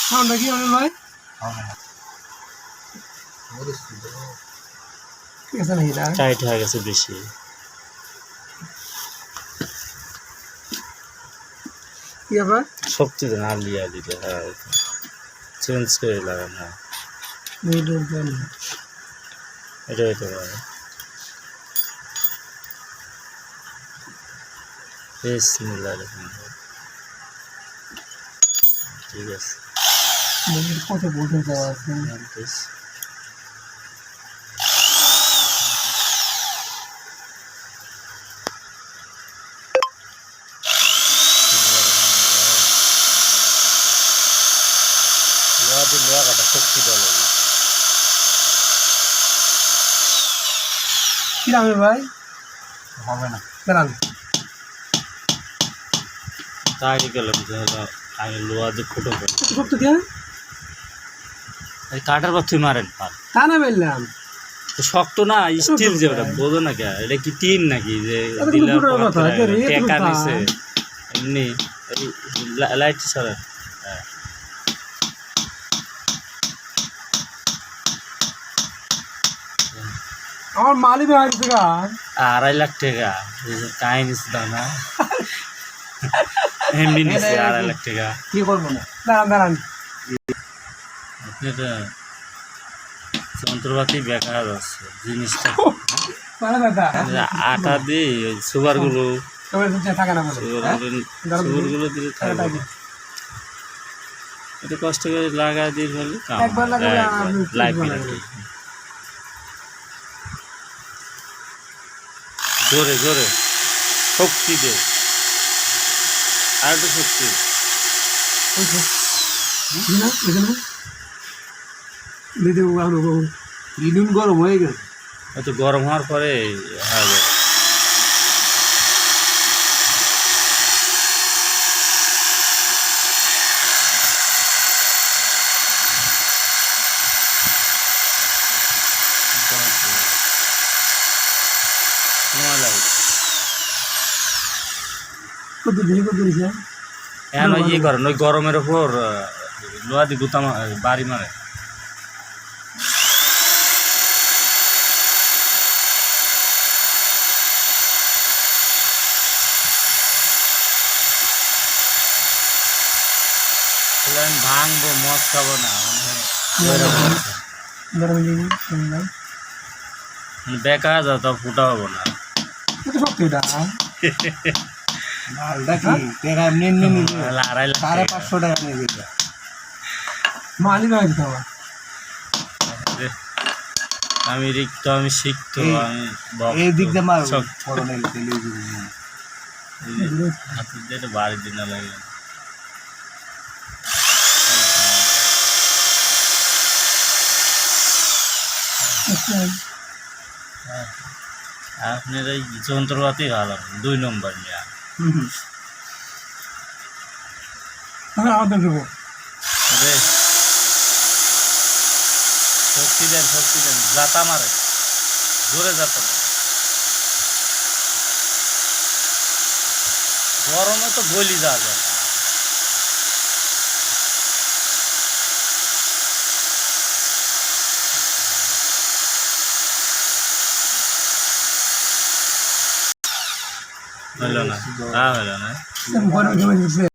সাউন্ডটা কি হবে ভাই? ঠিক আছে নাকি না? টাইট হয়ে গেছে বেশি। কি আবার শক্তি দেন আলিয়া দিলে, হ্যাঁ চেঞ্জ করে লাগান। হ্যাঁ এটা হইতে পারে। ঠিক আছে, কত বলতে যাওয়া আছে? লোহা কাটা শক্তি দেওয়া লাগবে। কি দামে ভাই? হবে না, দাঁড়ান তাই গেলাম যে আগে লোহা দিয়ে ফুটো করে শক্ত দিয়ে কাটার পর তুই মারেন পার তা না বললাম শক্ত না, স্টিল যে ওটা বোঝো না কে, এটা কি টিন নাকি যে টেকা নিছে এমনি লাইট সরা। হ্যাঁ আমার মালিক হয়েছে গা 2.5 লাখ টাকা কাই নিচ্ছে দাও না, এমনি নিচ্ছে 2.5 লাখ টাকা। কি করবো না? দাঁড়ান দাঁড়ান আপনি এটা যন্ত্রপাতি বেকার যাচ্ছে জিনিসটা। আটা দিয়ে ওই সুগারগুলো থাকে না বলে সুগারগুলো দিলে থাকবে। এটা কষ্ট করে লাগা দিয়ে ফেলে একবার লাগালে লাইফ জোরে জোরে শক্তি দে, আর একটু শক্তি। ইডুন গরম হয়ে গেছে, হয়তো গরম হওয়ার পরে হয়ে যাবে। সময় লাগবে। এখন ওই ইয়ে করেন, ওই গরমের ওপর লোহা দিয়ে গুতা বাড়ি মারে। ভাঙবো মদ খাবো না, বেকার যা তো ফুটা হবো না। আমি রিক্ত, আমি শিখতো, আমি হাতের বাড়ির দিন লাগে। আপনার এই যন্ত্রপাতি ভালো 2 নম্বর নিয়ে শক্তি দেন, শক্তি দেন, যাতা মারে জোরে, যাতা গরমে তো গলি যাওয়া যায়। হলো না, হলো না।